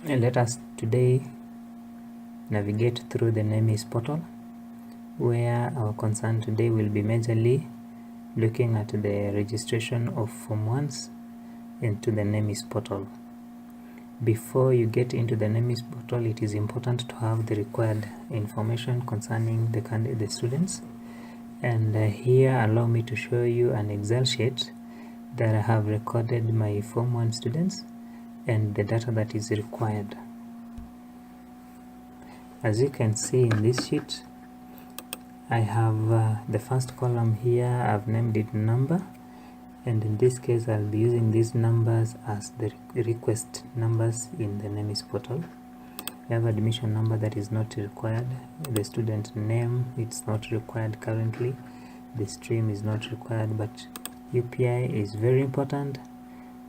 Let us today navigate through the NEMIS portal, where our concern today will be majorly looking at the registration of Form 1s into the NEMIS portal. Before you get into the NEMIS portal, it is important to have the required information concerning the students. And here allow me to show you an Excel sheet that I have recorded my Form 1 students and the data that is required. As you can see in this sheet, I have the first column here. I've named it number, and in this case I'll be using these numbers as the request numbers in the NEMIS portal. We have admission number that is not required, the student name, it's not required currently, the stream is not required, but UPI is very important.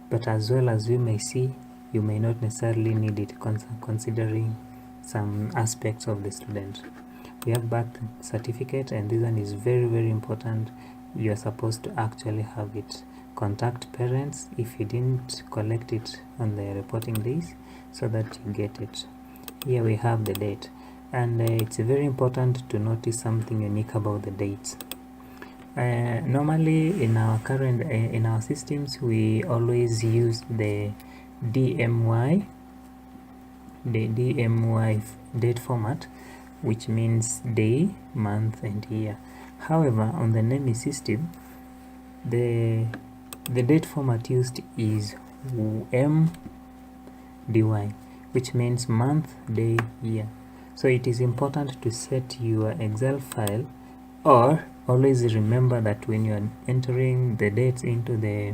But as well, as you may see, you may not necessarily need it considering some aspects of the student. We have birth certificate, and this one is very important. You are supposed to actually have it. Contact parents if you didn't collect it on the reporting days so that you get it. Here we have the date, and it's very important to notice something unique about the dates. Normally in our in our systems, we always use the DMY date format, which means day, month and year. However, on the NEMIS system, the date format used is MDY, which means month, day, year. So it is important to set your Excel file, or always remember that when you are entering the dates into the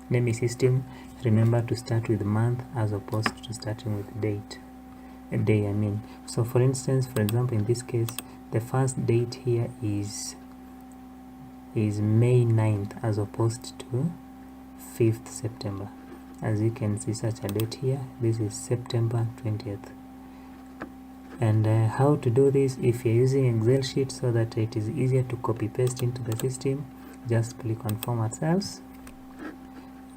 NEMIS system, remember to start with month as opposed to starting with date. Day, I mean. So for instance, for example, in this case, the first date here is May 9th as opposed to 5th September. As you can see, such a date here, this is September 20th. And how to do this? If you're using Excel sheet so that it is easier to copy paste into the system, just click on format cells,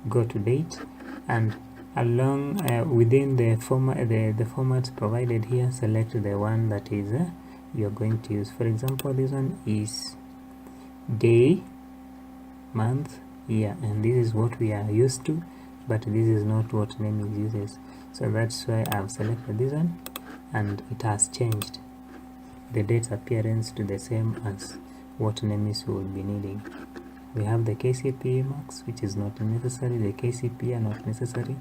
go to date, and along within the formats provided here, select the one that is you're going to use. For example, this one is day, month, year, and this is what we are used to, but this is not what NEMIS uses. So that's why I've selected this one, and it has changed the date's appearance to the same as what NEMIS will be needing. We have the KCPE marks, which is not necessary, the KCPE are not necessary,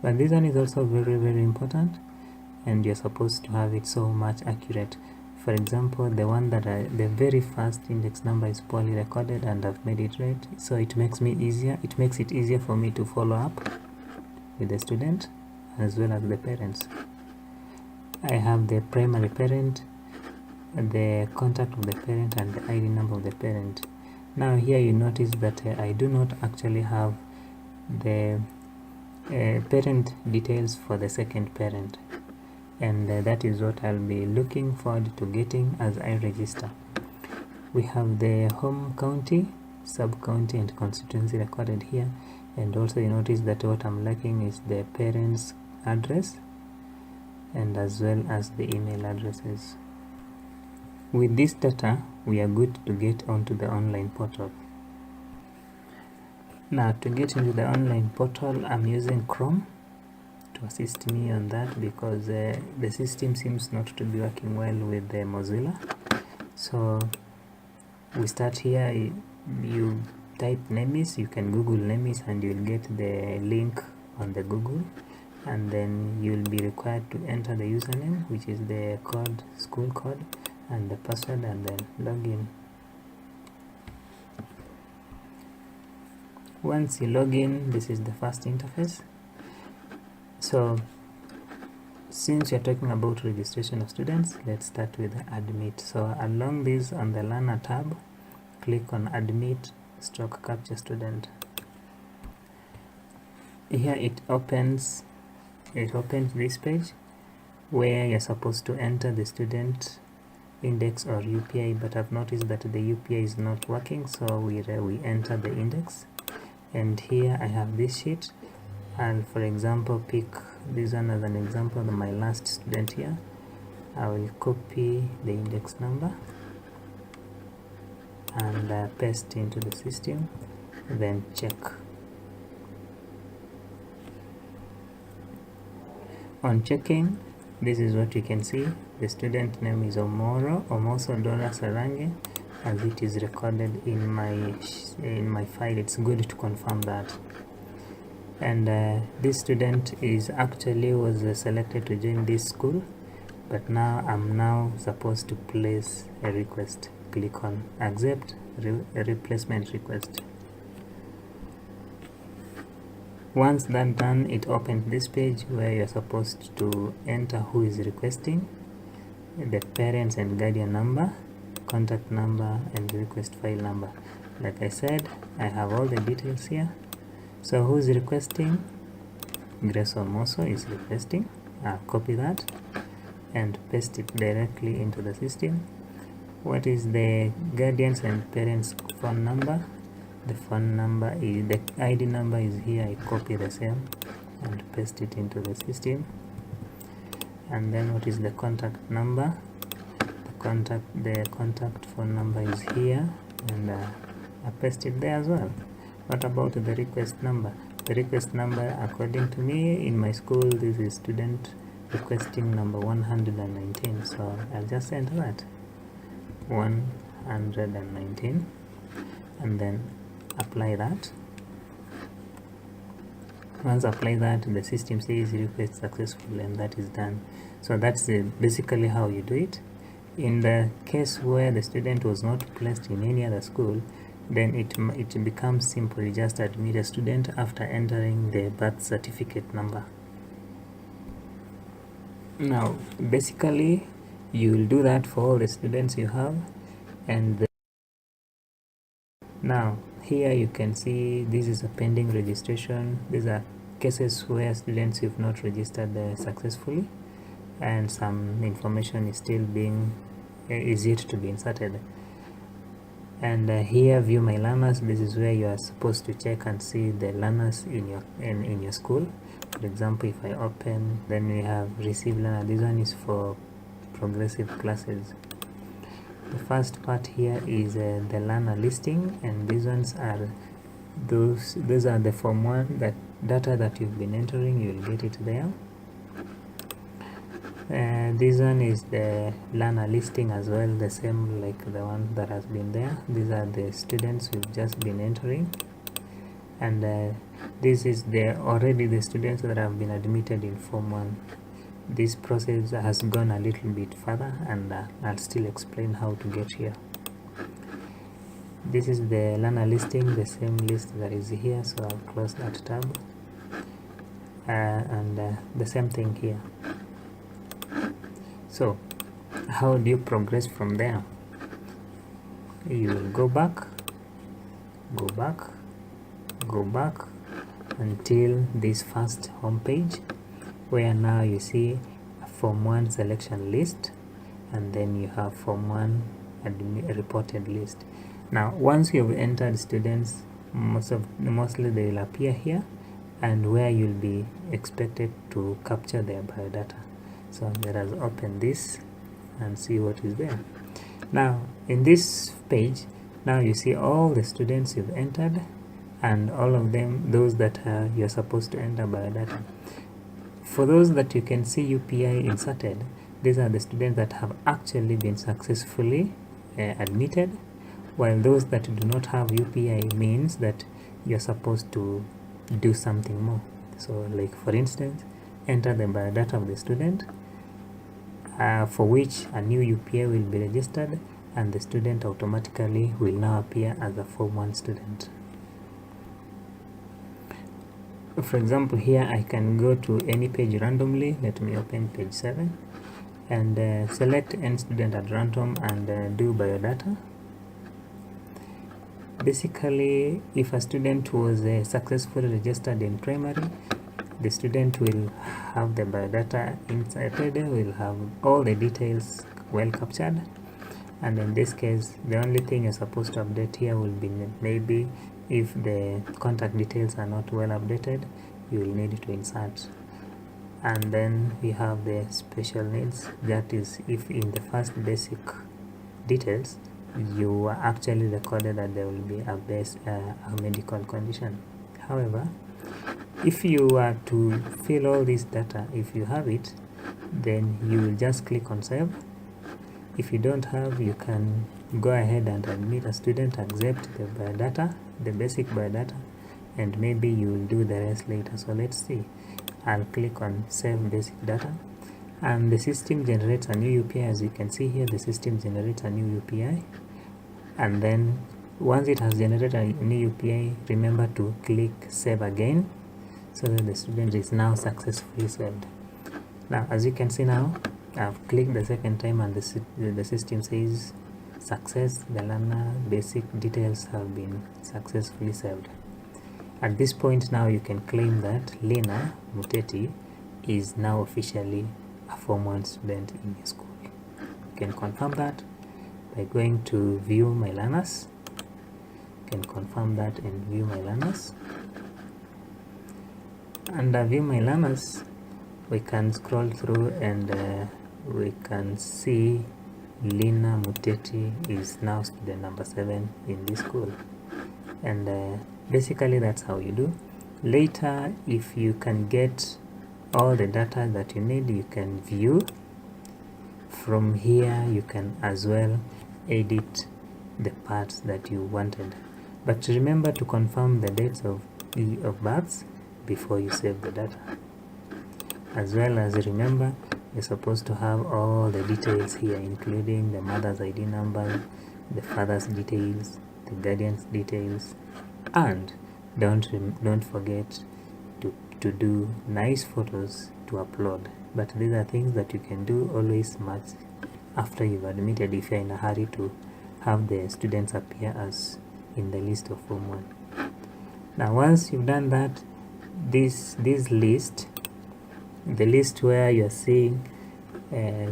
but this one is also very important, and you're supposed to have it so much accurate. For example, the one that the very first index number is poorly recorded, and I've made it red, so it makes it easier for me to follow up with the student as well as the parents. I have the primary parent, the contact of the parent, and the ID number of the parent. Now here you notice that I do not actually have the parent details for the second parent, and that is what I'll be looking forward to getting as I register. We have the home county, sub-county and constituency recorded here, and also you notice that what I'm lacking is the parent's address and as well as the email addresses. With this data, we are good to get onto the online portal. Now, to get into the online portal, I'm using Chrome to assist me on that, because the system seems not to be working well with the Mozilla. So we start here. You type NEMIS, you can Google NEMIS and you'll get the link on the Google, and then you'll be required to enter the username, which is the school code, and the password, and then log in. Once you log in, this is the first interface. So since you're talking about registration of students, let's start with admit. So along this, on the learner tab, click on admit / capture student. Here it opens this page where you're supposed to enter the student index or UPI, but I've noticed that the UPI is not working, so we enter the index. And here I have this sheet, I'll for example pick this one as an example of my last student here. I will copy the index number and paste into the system, then check. On checking, this is what you can see. The student name is Omoso Dora Sarange, as it is recorded in my file. It's good to confirm that. And this student was selected to join this school, but now I'm now supposed to place a request. Click on accept replacement request. Once that's done, it opens this page where you're supposed to enter who is requesting, the parents and guardian number, contact number, and request file number. Like I said, I have all the details here. So who is requesting? Grace Omoso is requesting. I'll copy that and paste it directly into the system. What is the guardians and parents phone number? The phone number is, the ID number is here. I copy the same and paste it into the system. And then what is the contact number? The contact phone number is here, and I paste it there as well. What about the request number? The request number, according to me, in my school, this is student requesting number 119. So I'll just enter that 119 and then apply that. Once apply that, the system says request successful, and that is done. So that's basically how you do it. In the case where the student was not placed in any other school, then it becomes simple. You just admit a student after entering the birth certificate number. Now basically you will do that for all the students you have. And now here you can see this is a pending registration. These are cases where students have not registered successfully, and some information is still is yet to be inserted. And here, view my learners. This is where you are supposed to check and see the learners in your school. For example, if I open, then we have receive learner. This one is for progressive classes. The first part here is the learner listing, and these ones are those are the form 1 that data that you've been entering. You'll get it there. This one is the learner listing as well, the same like the one that has been there. These are the students we've just been entering, and this is already the students that have been admitted in form 1. This process has gone a little bit further, and I'll still explain how to get here. This is the learner listing, the same list that is here, so I'll close that tab, and the same thing here. So how do you progress from there? You will go back until this first home page, where now you see a form 1 selection list, and then you have form 1 reported list. Now once you've entered students, mostly they will appear here, and where you'll be expected to capture their biodata. So let us open this and see what is there. Now in this page, now you see all the students you've entered, and all of them, those that you're supposed to enter biodata. For those that you can see UPI inserted, these are the students that have actually been successfully admitted, while those that do not have UPI means that you're supposed to do something more. So like for instance, enter the biodata of the student, for which a new UPI will be registered, and the student automatically will now appear as a form 1 student. For example, here I can go to any page randomly. Let me open page 7 and select any student at random and do biodata. Basically, if a student was successfully registered in primary, the student will have the biodata inserted, will have all the details well captured, and in this case the only thing you're supposed to update here will be maybe if the contact details are not well updated, you will need to insert. And then we have the special needs, that is if in the first basic details you actually recorded that there will be a medical condition. However, if you are to fill all this data, if you have it, then you will just click on save. If you don't have, you can go ahead and admit a student, accept the biodata, the basic biodata, and maybe you will do the rest later. So let's see. I'll click on save basic data, and the system generates a new UPI. As you can see here, the system generates a new UPI, and then once it has generated a new UPI, remember to click save again, so that the student is now successfully saved. Now as you can see, now I've clicked the second time and the system says success, the learner basic details have been successfully saved. At this point now you can claim that Lina Muteti is now officially a Form 1 student in your school. You can confirm that by going to view my learners. You can confirm that in view my learners. Under view my learners, we can scroll through and we can see Lina Muteti is now student number 7 in this school. And basically that's how you do. Later, if you can get all the data that you need, you can view. From here you can as well edit the parts that you wanted, but remember to confirm the dates of births before you save the data. As well as remember, you're supposed to have all the details here, including the mother's ID number, the father's details, the guardian's details, and don't forget to do nice photos to upload. But these are things that you can do always much after you've admitted, if you're in a hurry to have the students appear as in the list of Form 1. Now once you've done that, this list, the list where you're seeing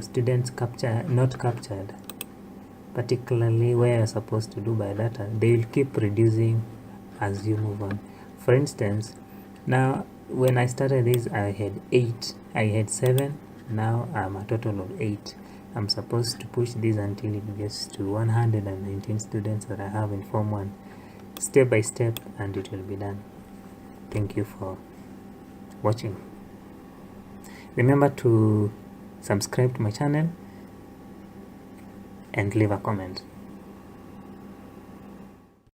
students not captured, particularly where you're supposed to do by data, they will keep reducing as you move on. For instance, now when I started this, I had 7. Now I'm a total of 8. I'm supposed to push this until it gets to 119 students that I have in Form 1, step by step, and it will be done. Thank you for watching. Remember to subscribe to my channel and leave a comment.